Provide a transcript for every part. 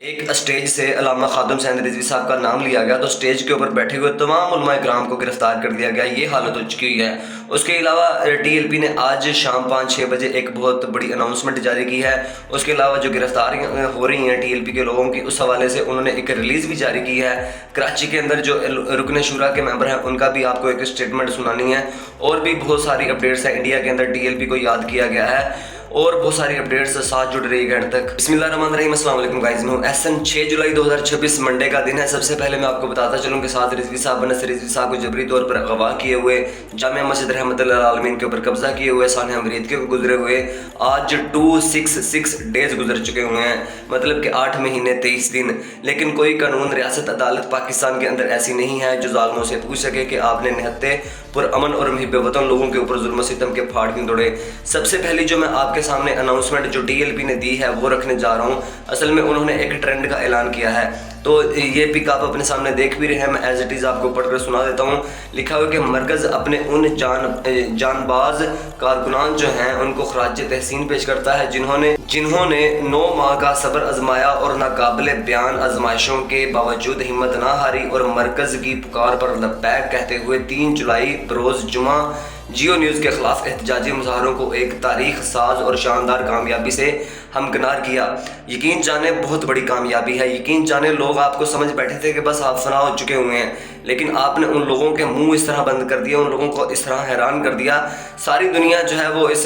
एक स्टेज से अल्लामा खादम सैयद रिजवी साहब का नाम लिया गया तो स्टेज के ऊपर बैठे हुए तमाम उलमाए किराम को गिरफ्तार कर दिया गया। ये हालत हो चुकी हुई है। उसके अलावा टीएलपी ने आज शाम 5-6 बजे एक बहुत बड़ी अनाउंसमेंट जारी की है। उसके अलावा जो गिरफ्तारियाँ हो रही हैं टीएलपी के लोगों की, उस हवाले से उन्होंने एक रिलीज़ भी जारी की है। कराची के अंदर जो रुकन शुरा के मेंबर हैं उनका भी आपको एक स्टेटमेंट सुनानी है। और भी बहुत सारी अपडेट्स हैं। इंडिया के अंदर टीएलपी को याद किया गया है और बहुत सारी अपडेट्स साथ जुड़ रही है एंड तक। बिस्मिल्लाहिर्रहमानिर्रहीम, अस्सलाम वालेकुम गाइस, मैं हूं एहसन। 6 जुलाई 2026 मंडे का दिन है। सबसे पहले मैं आपको बताता चलूं कि साद रिजवी साहब नसर रिजवी साहब को जबरी तौर पर अगवा किए हुए जामिया मस्जिद रहमतुल्लाह लिल आलमीन के ऊपर कब्जा किए हुए सानिया मरीद के गुजरे हुए आज 266 डेज गुजर चुके हुए हैं, मतलब कि 8 महीने 23 दिन। लेकिन कोई कानून, रियासत, अदालत पाकिस्तान के अंदर ऐसी नहीं है जो जालिमों से पूछ सके कि आपने निहत्ते पुरअमन और मुहिब वतन लोगों के ऊपर जुल्म सितम के फाड़ क्यों तोड़े। सबसे पहली जो मैं आपके सामने अनाउंसमेंट जो टीएलपी ने दी है वो रखने जा रहा हूँ। असल में उन्होंने एक ट्रेंड का ऐलान किया है, तो ये पिक आप अपने सामने देख भी रहे हैं। मैं एज इट इज़ आपको पढ़कर सुना देता हूँ। लिखा हुआ कि मरकज़ अपने उन जानबाज कारकुनान जो हैं उनको खराज तहसीन पेश करता है जिन्होंने 9 माह का सब्र आजमाया और नाकाबिल बयान आजमाइशों के बावजूद हिम्मत ना हारी और मरकज़ की पुकार पर लब्बैक कहते हुए 3 जुलाई बरोज़ जुमा जियो न्यूज़ के खिलाफ एहतजाजी मुजाहरों को एक तारीख साज और शानदार कामयाबी से हमकिनार किया। यकीन जाने बहुत बड़ी कामयाबी है। यकीन जाने लोग आपको समझ बैठे थे कि बस आप फना हो चुके हुए हैं, लेकिन आपने उन लोगों के मुंह इस तरह बंद कर दिया, उन लोगों को इस तरह हैरान कर दिया। सारी दुनिया जो है वो इस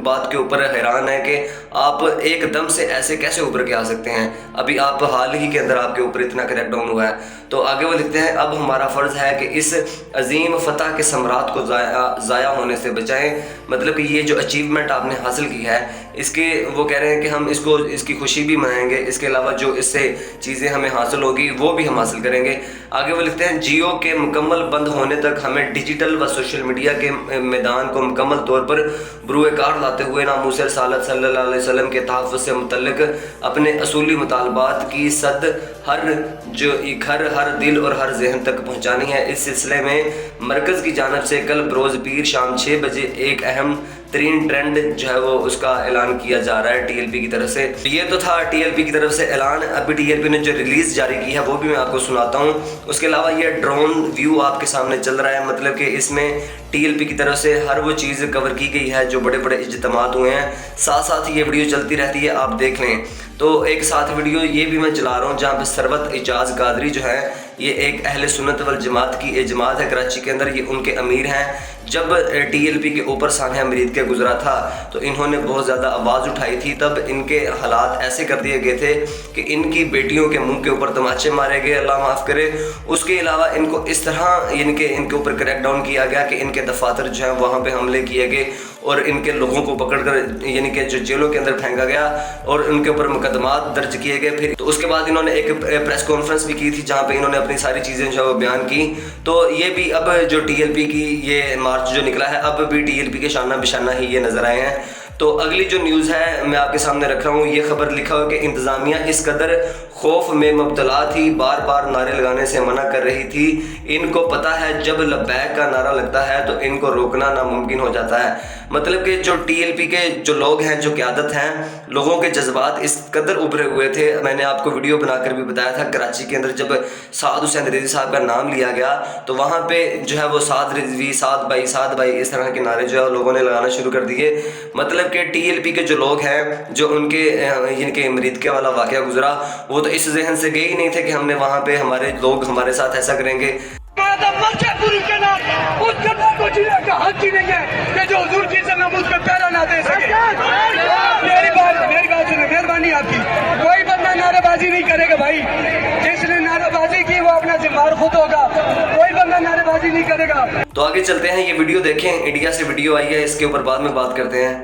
बात के ऊपर हैरान है कि आप एकदम से ऐसे कैसे उभर के आ सकते हैं। अभी आप हाल ही के अंदर आपके ऊपर इतना क्रैकडाउन हुआ है। तो आगे वो लिखते हैं, अब हमारा फ़र्ज़ है कि इस अजीम फतह के सम्राट को ज़ाया होने से बचाएं। मतलब कि ये जो अचीवमेंट आपने हासिल की है, इसके वो कह रहे हैं कि हम इसकी खुशी भी मनाएंगे। इसके अलावा जो इससे चीज़ें हमें हासिल होगी वो भी हम हासिल करेंगे। आगे वो लिखते हैं, जियो के मुकम्मल बंद होने तक हमें डिजिटल व सोशल मीडिया के मैदान को मुकम्मल तौर पर बुरूएकार लाते हुए नामूस रिसालत सल्लल्लाहु अलैहि वसल्लम के तहफ़्फ़ुज़ से मुतल्लिक़ अपने असूली मुतालबात की सद हर दिल और हर जहन तक पहुँचानी है। इस सिलसिले में मरकज़ की जानिब से कल बरोज़ पीर शाम 6 बजे एक अहम तरीन ट्रेंड जो है वो उसका ऐलान किया जा रहा है टीएलपी की तरफ से। ये तो था टीएलपी की तरफ से ऐलान। अभी टीएलपी ने जो रिलीज़ जारी की है वो भी मैं आपको सुनाता हूँ। उसके अलावा ये ड्रोन व्यू आपके सामने चल रहा है, मतलब कि इसमें टीएलपी की तरफ से हर वो चीज़ कवर की गई है जो बड़े बड़े इज्तिमात हुए हैं। साथ साथ ये वीडियो चलती रहती है, आप देख लें। तो एक साथ वीडियो ये भी मैं चला रहा हूँ जहाँ पे सरवत इजाज़ कादरी जो है, ये एक अहले सुन्नत वल जमात की एक जमात है कराची के अंदर, ये उनके अमीर हैं। जब टीएलपी के ऊपर सानिया मरीद के गुजरा था तो इन्होंने बहुत ज़्यादा आवाज़ उठाई थी। तब इनके हालात ऐसे कर दिए गए थे कि इनकी बेटियों के मुंह के ऊपर तमाचे मारे गए, अल्लाह माफ़ करे। उसके अलावा इनको इस तरह इनके ऊपर क्रैकडाउन किया गया कि इनके दफातर जो हैं वहाँ पे हमले किए गए और इनके लोगों को पकड़कर यानी कि जो जेलों के अंदर फेंका गया और उनके ऊपर मुकदमात दर्ज किए गए। फिर तो उसके बाद इन्होंने एक प्रेस कॉन्फ्रेंस भी की थी जहाँ पे इन्होंने अपनी सारी चीज़ें जो है वो बयान की। तो ये भी अब जो टीएलपी की ये मार्च जो निकला है, अब भी टीएलपी के शाना बिशाना ही ये नज़र आए हैं। तो अगली जो न्यूज़ है मैं आपके सामने रख रहा हूँ। ये खबर लिखा हुआ कि इंतज़ामिया इस कदर खौफ में मुब्तला थी, बार बार नारे लगाने से मना कर रही थी। इनको पता है जब लब्बैक का नारा लगता है तो इनको रोकना नामुमकिन हो जाता है। मतलब कि जो टीएलपी के जो लोग हैं, जो क़यादत हैं, लोगों के जज्बात इस कदर उभरे हुए थे। मैंने आपको वीडियो बनाकर भी बताया था, कराची के अंदर जब साद हुसैन रिजवी साहब का नाम लिया गया तो वहाँ पे जो है वो साद रिजवी, साद भाई इस तरह के नारे जो है लोगों ने लगाना शुरू कर दिए। मतलब कि टीएलपी के जो लोग हैं, जो उनके इनके मरीद के वाला वाक़या गुजरा, वो तो इस जहन से गए ही नहीं थे कि हमने वहाँ पे हमारे लोग हमारे साथ ऐसा करेंगे। मेहरबानी आपकी, कोई बंदा नारेबाजी नहीं करेगा भाई। जिसने नारेबाजी की वो अपना जिम्मेदार खुद होगा, कोई बंदा नारेबाजी नहीं करेगा। तो आगे चलते हैं, ये वीडियो देखें। इंडिया से वीडियो आई है, इसके ऊपर बाद में बात करते हैं।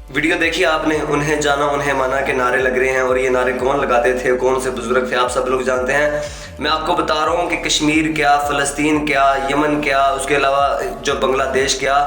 वीडियो देखिए आपने, उन्हें जाना उन्हें माना के नारे लग रहे हैं, और ये नारे कौन लगाते थे, कौन से बुजुर्ग थे, आप सब लोग जानते हैं। मैं आपको बता रहा हूँ कि कश्मीर क्या, फ़लस्तीन क्या, यमन क्या, उसके अलावा जो बांग्लादेश क्या,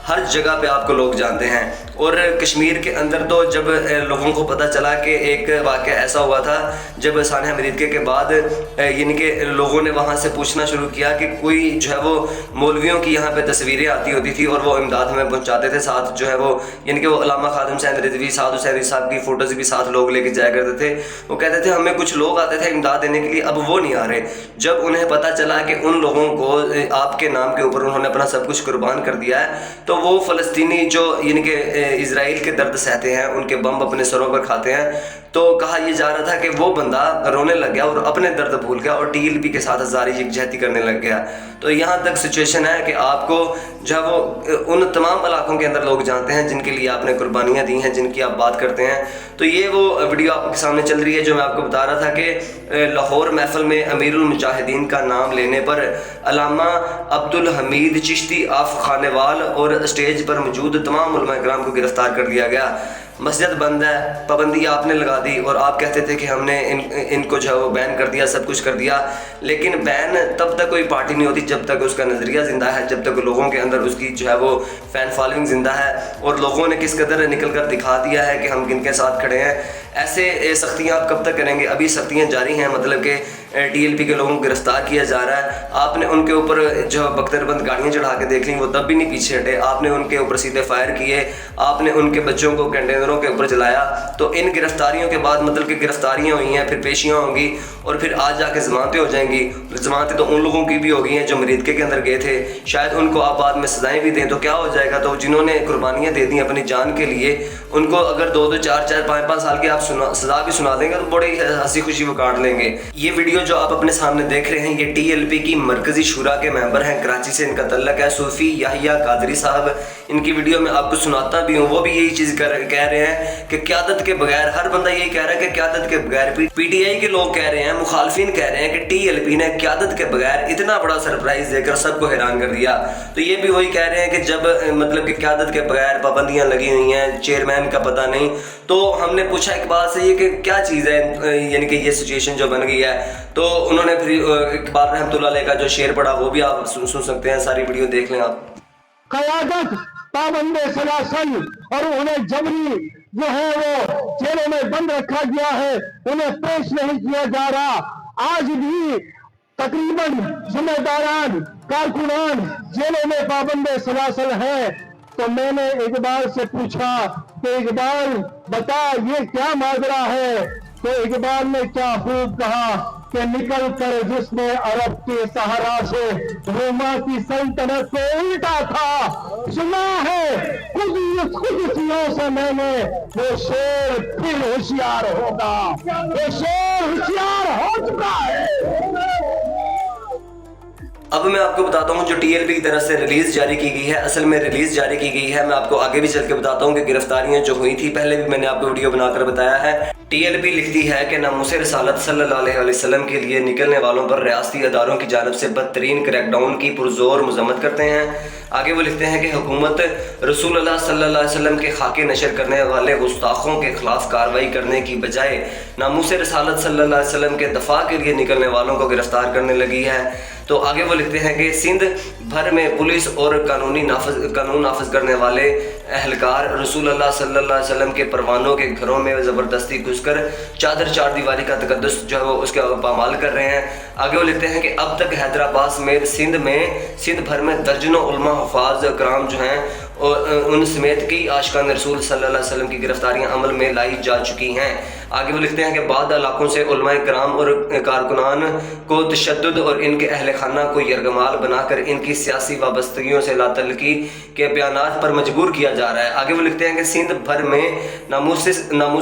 हर जगह पे आपको लोग जानते हैं। और कश्मीर के अंदर तो जब लोगों को पता चला कि एक वाक़या ऐसा हुआ था, जब सानिया मिर्ज़ा के बाद यानी कि लोगों ने वहाँ से पूछना शुरू किया कि कोई जो है वो मौलवियों की यहाँ पे तस्वीरें आती होती थी और वो इमदाद हमें पहुँचाते थे, साथ जो है वो यानी कि वो अल्लामा खादिम हुसैन रिजवी, साद हुसैन साहब की फ़ोटोज़ भी साथ लोग लेके जाया करते थे। वो कहते थे हमें कुछ लोग आते थे इमदाद देने के लिए, अब वो नहीं आ रहे। जब उन्हें पता चला कि उन लोगों को आपके नाम के ऊपर उन्होंने अपना सब कुछ कुर्बान कर दिया है, तो वो फ़लस्तीनी जो यानी कि इज़राइल के दर्द सहते हैं, उनके बम अपने सरों पर खाते हैं, तो कहा यह जा रहा था कि वो बंदा रोने लग गया और अपने दर्द भूल गया और TLP के साथ हज़ारी यकजहती करने लग गया। तो यहाँ तक सिचुएशन है कि आपको जब वो उन तमाम इलाकों के अंदर लोग जानते हैं जिनके लिए आपने कुर्बानियाँ दी हैं, जिनकी आप बात करते हैं। तो ये वो वीडियो आपके सामने चल रही है जो मैं आपको बता रहा था कि लाहौर महफिल में अमीरुल मुजाहिदीन का नाम लेने पर अल्लामा अब्दुल हमीद चिश्ती आफ खानेवाल और स्टेज पर मौजूद तमाम उलमा इकराम को गिरफ्तार कर लिया गया। मस्जिद बंद है, पाबंदी आपने लगा दी और आप कहते थे कि हमने इनको जो है वो बैन कर दिया, सब कुछ कर दिया। लेकिन बैन तब तक कोई पार्टी नहीं होती जब तक उसका नज़रिया ज़िंदा है, जब तक लोगों के अंदर उसकी जो है वो फ़ैन फॉलोइंग ज़िंदा है और लोगों ने किस कदर निकल कर दिखा दिया है कि हम किनके साथ खड़े हैं। ऐसे सख्तियाँ आप कब तक करेंगे? अभी सख्तियाँ जारी हैं, मतलब कि TLP के लोगों को गिरफ्तार किया जा रहा है। आपने उनके ऊपर जो बख्तरबंद गाड़ियाँ चढ़ा के देख ली, वो तब भी नहीं पीछे हटे। आपने उनके ऊपर सीधे फायर किए, आपने उनके बच्चों को कंटेनरों के ऊपर जलाया। तो इन गिरफ्तारियों के बाद मतलब कि गिरफ्तारियाँ हुई हैं, फिर पेशियाँ होंगी और फिर आज जाके ज़मानतें हो जाएंगी। ज़मानतें तो उन लोगों की भी हो गई हैं जो मरीदके के अंदर गए थे, शायद उनको आप बाद में सज़ाएँ भी दें तो क्या हो जाएगा। तो जिन्होंने कुर्बानियाँ दे दी अपनी जान के लिए, उनको अगर 2-2, 4-4, 5-5 साल की आप सज़ा भी सुना देंगे तो बड़ी हंसी खुशी वो काट लेंगे। ये वीडियो जो आप अपने सामने देख रहे हैं, ये TLP की मरकज़ी शुरा के मेंबर हैं, कराची से इनका तल्लक है, सूफ़ी याहिया कादरी साहब। इनकी वीडियो में आपको सुनाता भी हूँ, वो भी यही चीज़ कह रहे हैं कि क़यादत के बगैर, हर बंदा यही कह रहा है कि क़यादत के बगैर, PTI के लोग कह रहे हैं, मुखालफिन कह रहे हैं कि TLP ने क़यादत के बगैर इतना बड़ा सरप्राइज़ देकर सबको हैरान कर दिया। तो ये भी वही कह रहे हैं कि जब मतलब कि क़यादत के बगैर पाबंदियाँ लगी हुई हैं, चेयरमैन का पता नहीं। तो हमने पूछा इकबाल से ये कि क्या चीज़ है, यानी कि ये सिचुएशन जो बन गई है। तो उन्होंने फिर इकबाल रहमतुल्लाह अलैह का जो शेर पढ़ा वो भी आप सुन सकते हैं, सारी वीडियो देख लें आप। क़यादत पाबंदे सलासल और उन्हें जबरी जो है वो जेलों में बंद रखा गया है, उन्हें पेश नहीं किया जा रहा। आज भी तकरीबन जिम्मेदारान कारकुनान जेलों में पाबंदे सलासल है। तो मैंने इकबाल से पूछा कि इकबाल बता ये क्या माजरा है। तो इकबाल ने क्या खूब कहा कि निकल कर जिसने अरब के सहारा से रोमा की सल्तनत को उल्टा था, सुना है खुद से मैंने वो शेर फिर होशियार होगा, वो शेर होशियार हो चुका है। अब मैं आपको बताता हूँ जो TLP की तरफ से रिलीज़ जारी की गई है, असल में रिलीज़ जारी की गई है। मैं आपको आगे भी चल के बताता हूँ कि गिरफ्तारियाँ जो हुई थी, पहले भी मैंने आपको वीडियो बनाकर बताया है। TLP लिखती है कि नामूसे रसालत सल्लल्लाहु अलैहि वसल्लम के लिए निकलने वालों पर रियासती अदारों की जानिब से बदतरीन क्रैकडाउन की पुरजोर मजम्मत करते हैं। आगे वो लिखते हैं कि हुकूमत रसूलुल्लाह सल्लल्लाहु अलैहि वसल्लम के खाके नशर करने वाले गुस्ताखों के खिलाफ कार्रवाई करने की बजाय नामूसे रसालत सल्लल्लाहु अलैहि वसल्लम के दफा के लिए निकलने वालों को गिरफ्तार करने लगी है। तो आगे वो लिखते हैं कि सिंध भर में पुलिस और कानून नाफज करने वाले अहलकार रसूलुल्लाह सल्लल्लाहु अलैहि वसल्लम के परवानों के घरों में ज़बरदस्ती घुसकर चादर चार दीवारी का तकद्दुस जो है वो उसका पामाल कर रहे हैं। आगे वो लिखते हैं कि अब तक हैदराबाद में सिंध भर में दर्जनों उलमा हफ़ाज कराम जो हैं और उन समेत कई आशिकान रसूल सल्लल्लाहु अलैहि वसल्लम की गिरफ्तारियां अमल में लाई जा चुकी हैं। आगे वो लिखते हैं कि बाद इलाकों से उलमाए कराम और कारकुनान को तशद्दुद और इनके अहल खाना को यरगमाल बनाकर इनकी सियासी वाबस्तगियों से लातल्लुकी के बयानात पर मजबूर किया जा रहा है। आगे वो लिखते हैं कि सिंध भर में नामूस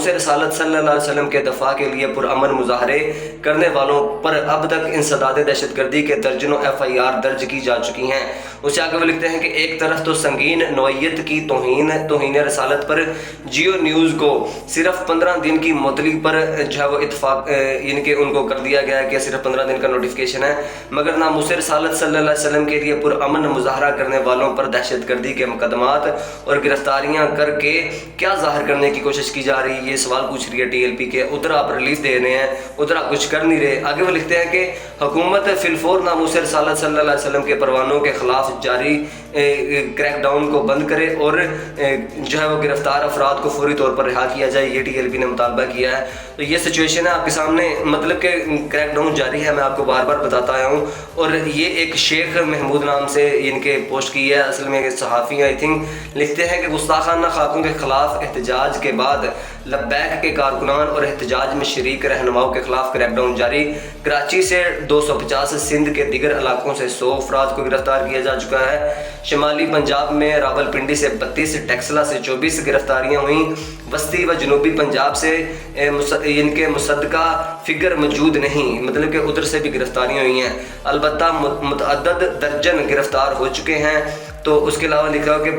रसालत सल्लल्लाहु अलैहि वसल्लम के दफा के लिए पुरअमन मुजाहरे करने वालों पर अब तक इंसदाद दहशतगर्दी के दर्जनों FIR दर्ज की जा चुकी हैं। उससे आगे वो लिखते हैं कि एक तरफ तो संगीन नौइयत की तौहीन रसालत पर जियो न्यूज़ को सिर्फ 15 दिन की मुअत्तली पर जो है वो इत्फाक इनके उनको कर दिया गया है कि सिर्फ 15 दिन का नोटिफिकेशन है, मगर नामूस रसालत सल्लल्लाहु अलैहि वसल्लम के लिए पुरअमन मुजाहरा करने वालों पर दहशतगर्दी के मुकदमात और गिरफ्तारियां करके क्या ज़ाहिर करने की कोशिश की जा रही है, ये सवाल पूछ रही है TLP के। उधर आप रिलीफ दे रहे हैं, उधर आप कुछ कर नहीं रहे। आगे वो लिखते हैं कि हुकूमत फिलफोर नामूस रसालत सल्लल्लाहु अलैहि वसल्लम के परवानों के खिलाफ जारी क्रैकडाउन को बंद करे और जो है वो गिरफ्तार अफराद को फौरी तौर पर रिहा किया जाए, ये TLP ने मुतालबा किया है। तो ये सिचुएशन है आपके सामने, मतलब कि क्रैकडाउन जारी है, मैं आपको बार बार बताता आया हूँ। और ये एक शेख महमूद नाम से इनके पोस्ट की है, असल में सहाफ़ी आई थिंक, लिखते हैं कि गुस्ताखाना खाकों के खिलाफ एहतजाज के बाद लब्बैक के कारकुनान और एहतजाज में शरीक रहनुमाओं के खिलाफ क्रैकडाउन जारी। कराची से 250, सिंध के दीगर इलाकों से 100 अफराद को गिरफ्तार किया जा चुका है। शिमाली पंजाब में रावलपिंडी से 32, टेक्सला से 24 गिरफ्तारियाँ हुई। वस्ती व जनूबी पंजाब से इनके मुसद्दका फिगर मौजूद नहीं, मतलब कि उधर से भी गिरफ्तारियाँ हुई हैं। अलबत्ता मुतअद्दद दर्जन गिरफ्तार हो चुके हैं। तो उसके अलावा लिखा हो कि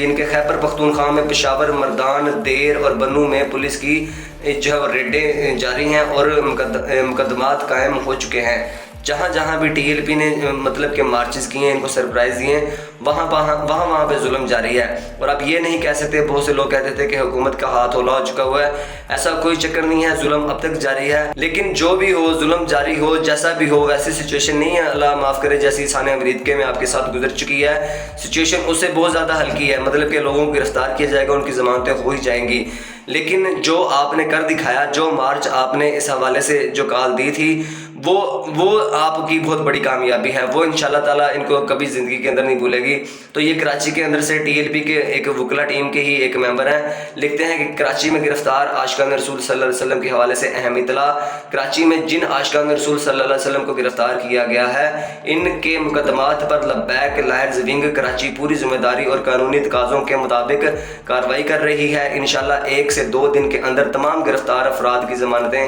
इनके खैबर पख्तूनख्वा में, पेशावर, मर्दान, देर और बनू में पुलिस की जो है रेडें जारी हैं और मुकदमात कायम हो चुके हैं। जहाँ जहाँ भी TLP ने मतलब कि मार्चेस किए हैं, इनको सरप्राइज़ दिए हैं, वहाँ पे जुल्म जारी है। और आप ये नहीं कह सकते, बहुत से लोग कहते थे कि हुकूमत का हाथ होला हो चुका हुआ है, ऐसा कोई चक्कर नहीं है, जुल्म अब तक जारी है। लेकिन जो भी हो, जुल्म जारी हो, जैसा भी हो, वैसी सिचुएशन नहीं है, अल्लाह माफ़ करे, जैसी साने अमरीद के में आपके साथ गुजर चुकी है। सिचुएशन उससे बहुत ज़्यादा हल्की है, मतलब कि लोगों को गिरफ्तार किया जाएगा, उनकी ज़मानतें हो ही जाएंगी। लेकिन जो आपने कर दिखाया, जो मार्च आपने इस हवाले से जो कॉल दी थी, वो आपकी बहुत बड़ी कामयाबी है। वो इंशाल्लाह ताला इनको कभी ज़िंदगी के अंदर नहीं भूलेगी। तो ये कराची के अंदर से TLP के एक वकला टीम के ही एक मेंबर हैं, लिखते हैं कि कराची में गिरफ्तार आशिकान रसूल सल्लल्लाहु अलैहि वसल्लम के हवाले से अहम इतला। कराची में जिन आशिकान रसूल सल्लल्लाहु अलैहि वसल्लम को गिरफ्तार किया गया है, इनके मुकदमात पर लब्बैक लायर्स विंग कराची पूरी जिम्मेदारी और कानूनी तकाज़ों के मुताबिक कार्रवाई कर रही है। इंशाल्लाह 1 से 2 दिन के अंदर तमाम गिरफ्तार अफराद की ज़मानतें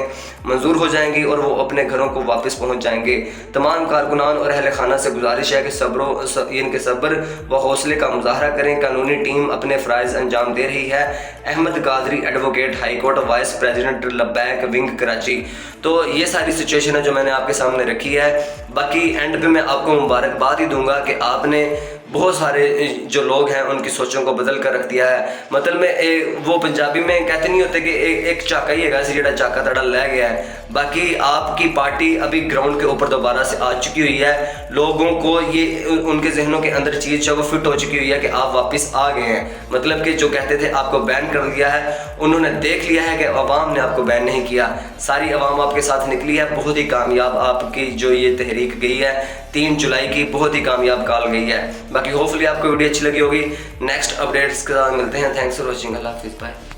मंजूर हो जाएंगी और वो अपने घरों को वापस पहुंच जाएंगे। तमाम कारकुनान और अहले खाना से गुजारिश है कि इनके सब्र व हौसले का मुजाहरा करें। कानूनी टीम अपने फ़राइज़ अंजाम दे रही है। Ahmed Qadri, advocate, high court vice president, Labbaik wing Karachi. तो ये सारी सिचुएशन है जो मैंने आपके सामने रखी है। बाकी एंड पे मैं आपको मुबारकबाद ही दूंगा कि आपने बहुत सारे जो लोग हैं उनकी सोचों को बदल कर रख दिया है। मतलब में वो पंजाबी में कहते नहीं होते कि एक चाका ही है जेड़ा चाका तड़ा ले गया है। बाकी आपकी पार्टी अभी ग्राउंड के ऊपर दोबारा से आ चुकी हुई है। लोगों को ये उनके जहनों के अंदर चीज़ जो वो फिट हो चुकी हुई है कि आप वापस आ गए हैं। मतलब कि जो कहते थे आपको बैन कर दिया है, उन्होंने देख लिया है कि अवाम ने आपको बैन नहीं किया, सारी अवाम आपके साथ निकली है। बहुत ही कामयाब आपकी जो ये तहरीक गई है 3 जुलाई की, बहुत ही कामयाब कॉल गई है। बाकी होपफुली आपको वीडियो अच्छी लगी होगी। नेक्स्ट अपडेट्स के साथ मिलते हैं। Thanks for watching. अल्लाह हाफिज़, बाय।